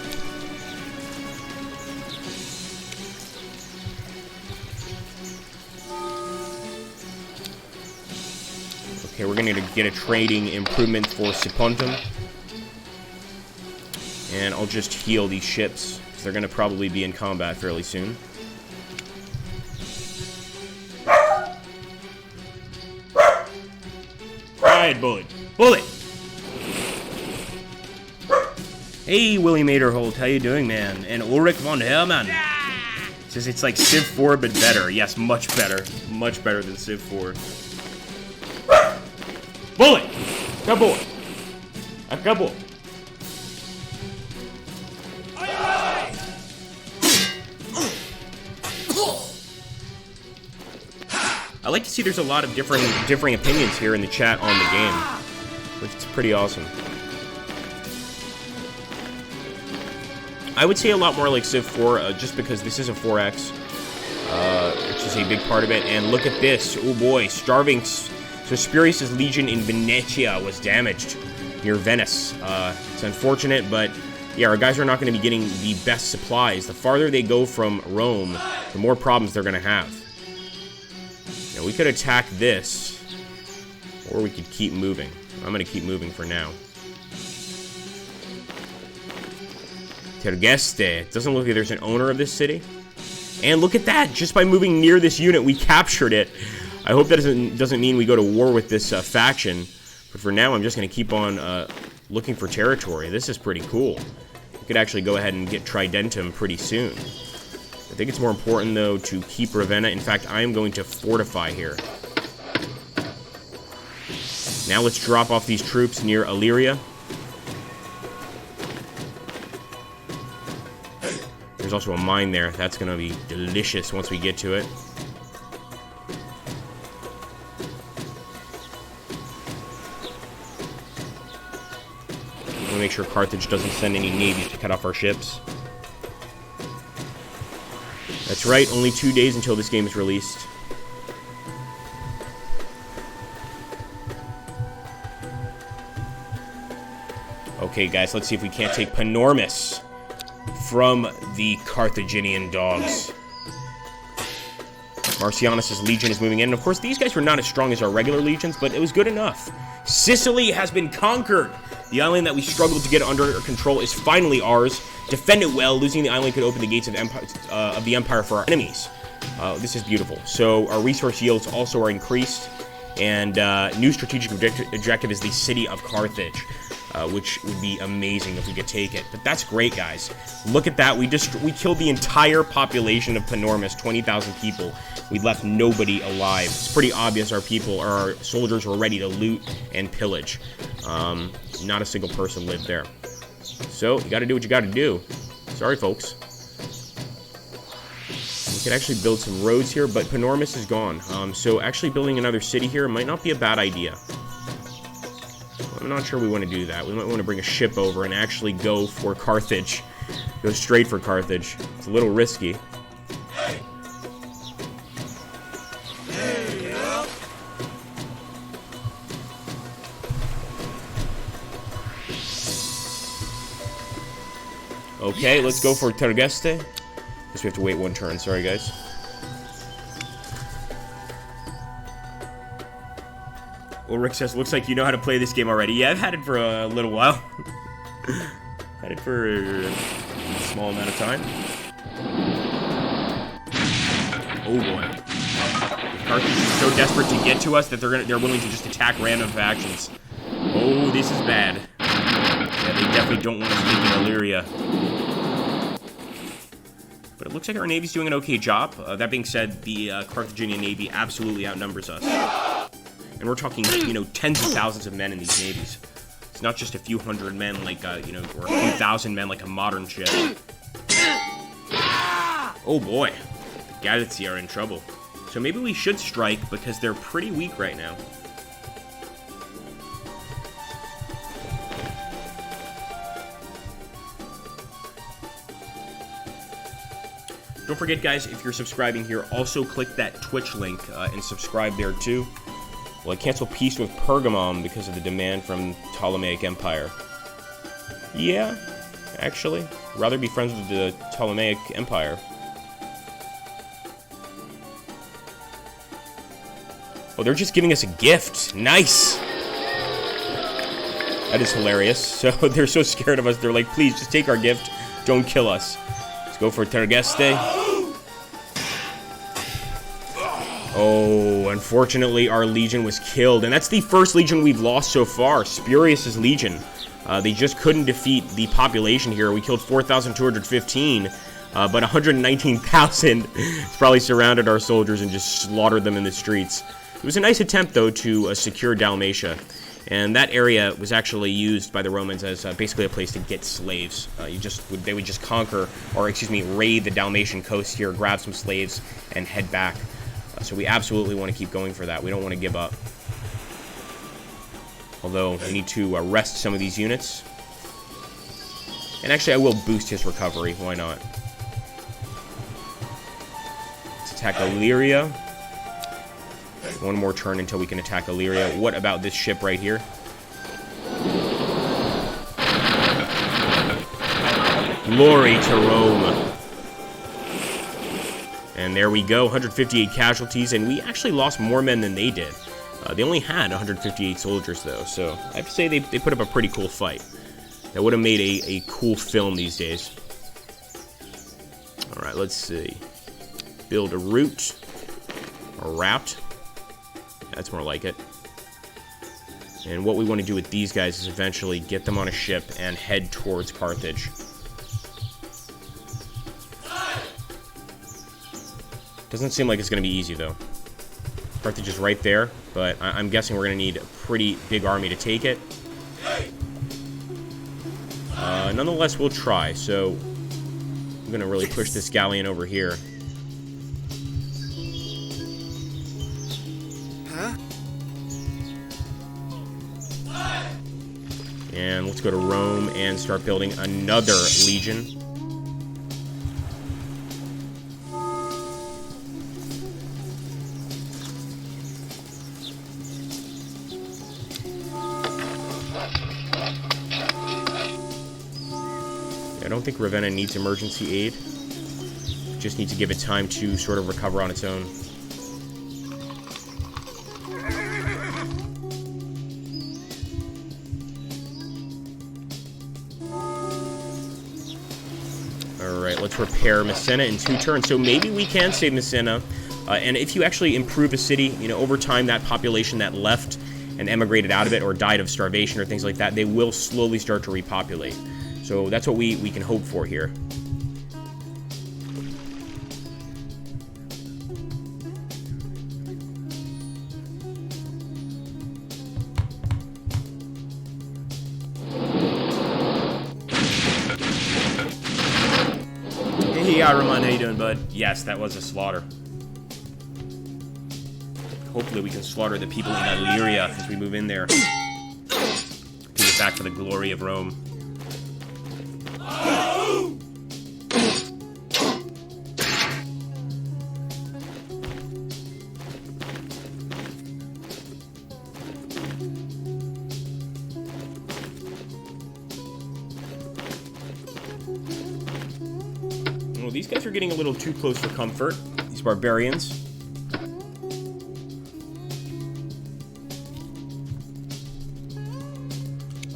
S1: Okay, we're going to get a trading improvement for Sipontum. And I'll just heal these ships, because they're going to probably be in combat fairly soon. Alright, bullet. Bullet! Hey, Willie Maderholt, how you doing, man? And Ulrich von Hermann. Says it's like Civ 4, but better. Yes, much better. Much better than Civ 4. Bullet! Acabou! Acabou! I like to see there's a lot of differing opinions here in the chat on the game. It's pretty awesome. I would say a lot more like Civ 4, just because this is a 4X, which is a big part of it. And look at this. Oh boy, starving. So Spurius' legion in Venetia was damaged near Venice. It's unfortunate, but yeah, our guys are not going to be getting the best supplies. The farther they go from Rome, the more problems they're going to have. Now, we could attack this, or we could keep moving. I'm going to keep moving for now. Tergeste. It doesn't look like there's an owner of this city. And look at that! Just by moving near this unit, we captured it. I hope that doesn't mean we go to war with this faction. But for now, I'm just going to keep on looking for territory. This is pretty cool. We could actually go ahead and get Tridentum pretty soon. I think it's more important, though, to keep Ravenna. In fact, I am going to fortify here. Now let's drop off these troops near Illyria. There's also a mine there. That's going to be delicious once we get to it. Make sure Carthage doesn't send any navies to cut off our ships. That's right, only 2 days until this game is released. Okay, guys, let's see if we can't take Panormus from the Carthaginian dogs. Marcianus' legion is moving in. And of course, these guys were not as strong as our regular legions, but it was good enough. Sicily has been conquered. The island that we struggled to get under control is finally ours. Defend it well. Losing the island could open the gates of the Empire for our enemies. This is beautiful. So our resource yields also are increased. And new strategic objective is the city of Carthage, which would be amazing if we could take it. But that's great, guys. Look at that. We killed the entire population of Panormus, 20,000 people. We left nobody alive. It's pretty obvious our soldiers were ready to loot and pillage. Not a single person lived there. So, you gotta do what you gotta do. Sorry, folks. We could actually build some roads here, but Panormus is gone. So, actually building another city here might not be a bad idea. I'm not sure we want to do that. We might want to bring a ship over and actually go for Carthage. Go straight for Carthage. It's a little risky. Okay, let's go for Tergeste. Guess we have to wait one turn. Sorry, guys. Ulrich says, looks like you know how to play this game already. Yeah, I've had it for a little while. Had it for a small amount of time. Oh, boy. Carthage is so desperate to get to us that they're willing to just attack random factions. Oh, this is bad. Yeah, they definitely don't want us taking Illyria. But it looks like our Navy's doing an okay job. That being said, the Carthaginian Navy absolutely outnumbers us. And we're talking, tens of thousands of men in these navies. It's not just a few hundred men like, or a few thousand men like a modern ship. Oh boy, the Galici are in trouble. So maybe we should strike because they're pretty weak right now. Don't forget, guys, if you're subscribing here, also click that Twitch link and subscribe there too. Well, I cancel peace with Pergamum because of the demand from Ptolemaic Empire. Yeah, actually. Rather be friends with the Ptolemaic Empire. Oh, they're just giving us a gift. Nice! That is hilarious. So they're so scared of us, they're like, please, just take our gift. Don't kill us. Let's go for Tergeste. Oh, unfortunately, our legion was killed. And that's the first legion we've lost so far, Spurius' legion. They just couldn't defeat the population here. We killed 4,215, but 119,000 probably surrounded our soldiers and just slaughtered them in the streets. It was a nice attempt, though, to secure Dalmatia. And that area was actually used by the Romans as basically a place to get slaves. They would just conquer, or raid the Dalmatian coast here, grab some slaves, and head back. So we absolutely want to keep going for that. We don't want to give up. Although we need to rest some of these units. And actually, I will boost his recovery. Why not? Let's attack Illyria. One more turn until we can attack Illyria. What about this ship right here? Glory to Rome. And there we go, 158 casualties, and we actually lost more men than they did. They only had 158 soldiers, though, so I have to say they put up a pretty cool fight. That would have made a cool film these days. Alright, let's see. Build a route. Or route. That's more like it. And what we want to do with these guys is eventually get them on a ship and head towards Carthage. Doesn't seem like it's going to be easy, though. Carthage is right there, but I'm guessing we're going to need a pretty big army to take it. Nonetheless, we'll try. So I'm going to really push this galleon over here. And let's go to Rome and start building another legion. I don't think Ravenna needs emergency aid. Just need to give it time to sort of recover on its own. Alright, let's repair Messina in 2 turns. So maybe we can save Messina. And if you actually improve a city, you know, over time that population that left and emigrated out of it or died of starvation or things like that, they will slowly start to repopulate. So that's what we can hope for here. Hey, Araman, how you doing, bud? Yes, that was a slaughter. Hopefully we can slaughter the people in Illyria as we move in there. To get back for the glory of Rome. Well, these guys are getting a little too close for comfort. These barbarians.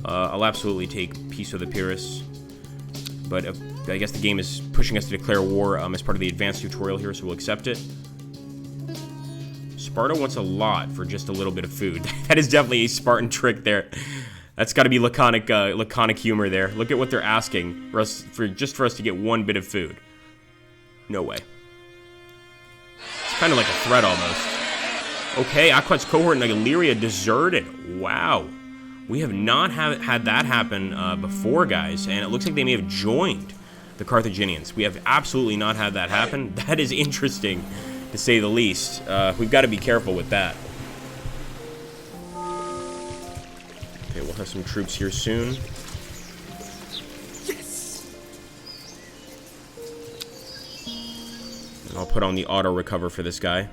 S1: I'll absolutely take Peace of the Pyrrhus, but I guess the game is pushing us to declare war as part of the advanced tutorial here, so we'll accept it. Sparta wants a lot for just a little bit of food. That is definitely a Spartan trick there. That's got to be laconic humor there. Look at what they're asking for us for us to get 1 bit of food. No way. It's kind of like a threat almost. Okay, Aquat's cohort in Illyria deserted. Wow. We have not had that happen before, guys, and it looks like they may have joined the Carthaginians. We have absolutely not had that happen. That is interesting, to say the least. We've got to be careful with that. Okay, we'll have some troops here soon.
S2: Yes.
S1: And I'll put on the auto recover for this guy.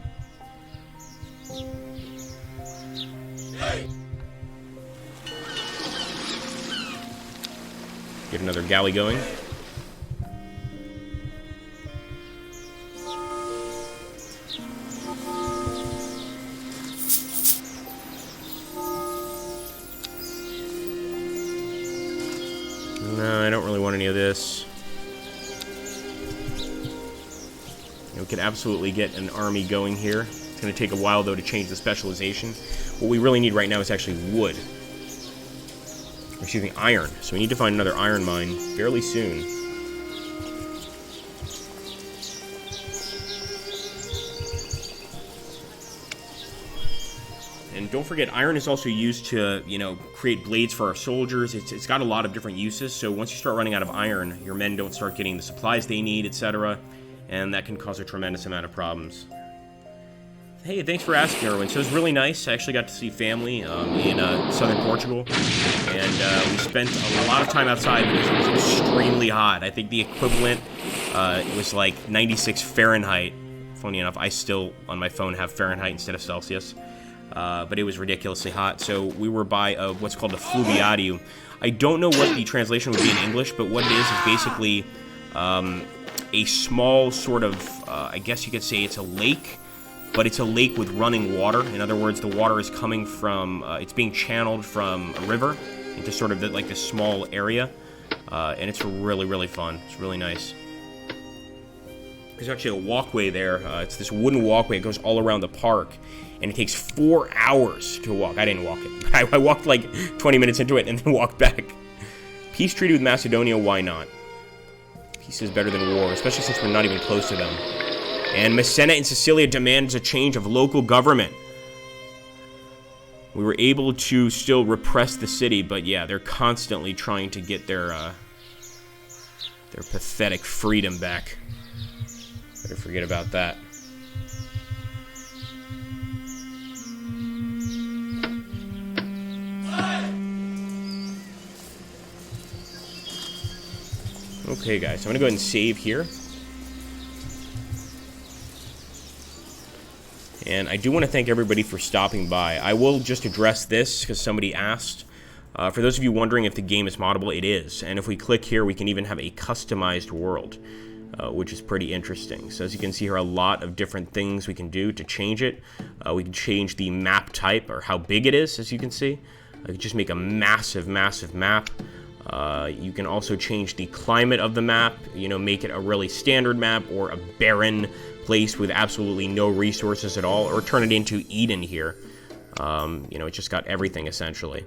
S1: Get another galley going. No, I don't really want any of this. We could absolutely get an army going here. It's going to take a while, though, to change the specialization. What we really need right now is actually wood. Excuse me, iron. So we need to find another iron mine fairly soon. And don't forget, iron is also used to, you know, create blades for our soldiers. It's got a lot of different uses. So once you start running out of iron, your men don't start getting the supplies they need, etc. And that can cause a tremendous amount of problems. Hey, thanks for asking, Erwin. So it was really nice. I actually got to see family in southern Portugal, and we spent a lot of time outside because it was extremely hot. I think the equivalent was like 96 Fahrenheit. Funny enough, I still, on my phone, have Fahrenheit instead of Celsius, but it was ridiculously hot. So we were by what's called a fluviatium. I don't know what the translation would be in English, but what it is basically a small sort of, I guess you could say it's a lake, but it's a lake with running water. In other words, the water is coming from, it's being channeled from a river into sort of like this small area, and it's really, really fun. It's really nice. There's actually a walkway there. It's this wooden walkway. It goes all around the park, and it takes 4 hours to walk. I didn't walk it. I walked like 20 minutes into it and then walked back. Peace treaty with Macedonia, why not? Peace is better than war, especially since we're not even close to them. And Messina and Sicily demands a change of local government. We were able to still repress the city, but yeah, they're constantly trying to get their pathetic freedom back. Better forget about that. Okay, guys, so I'm gonna go ahead and save here. And I do want to thank everybody for stopping by. I will just address this because somebody asked. For those of you wondering if the game is moddable, it is. And if we click here, we can even have a customized world, which is pretty interesting. So as you can see here, a lot of different things we can do to change it. We can change the map type, or how big it is, as you can see. I could just make a massive, massive map. You can also change the climate of the map, you know, make it a really standard map or a barren place with absolutely no resources at all, or turn it into Eden here. You know, it just got everything essentially.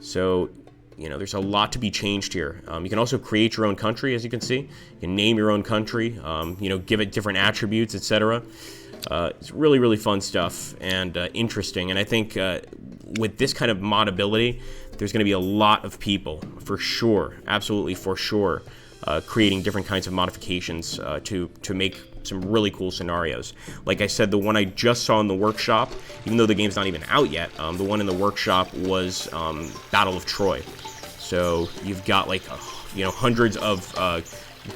S1: So, you know, there's a lot to be changed here. You can also create your own country, as you can see. You can name your own country, you know, give it different attributes, etc. It's really, really fun stuff and interesting. And I think with this kind of modability, there's going to be a lot of people, for sure, absolutely for sure, creating different kinds of modifications to make some really cool scenarios. Like I said, the one I just saw in the workshop, even though the game's not even out yet, the one in the workshop was Battle of Troy. So you've got like, you know, hundreds of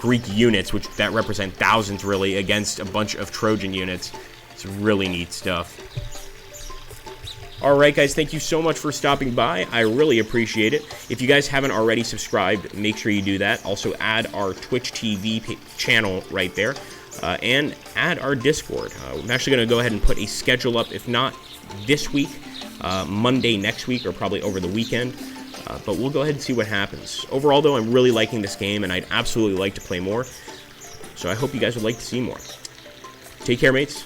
S1: Greek units, which that represent thousands really, against a bunch of Trojan units. It's really neat stuff. Alright guys, thank you so much for stopping by. I really appreciate it. If you guys haven't already subscribed, make sure you do that. Also add our Twitch TV channel right there. And add our Discord. I'm actually going to go ahead and put a schedule up, if not this week, Monday next week, or probably over the weekend. But we'll go ahead and see what happens. Overall, though, I'm really liking this game, and I'd absolutely like to play more. So I hope you guys would like to see more. Take care, mates.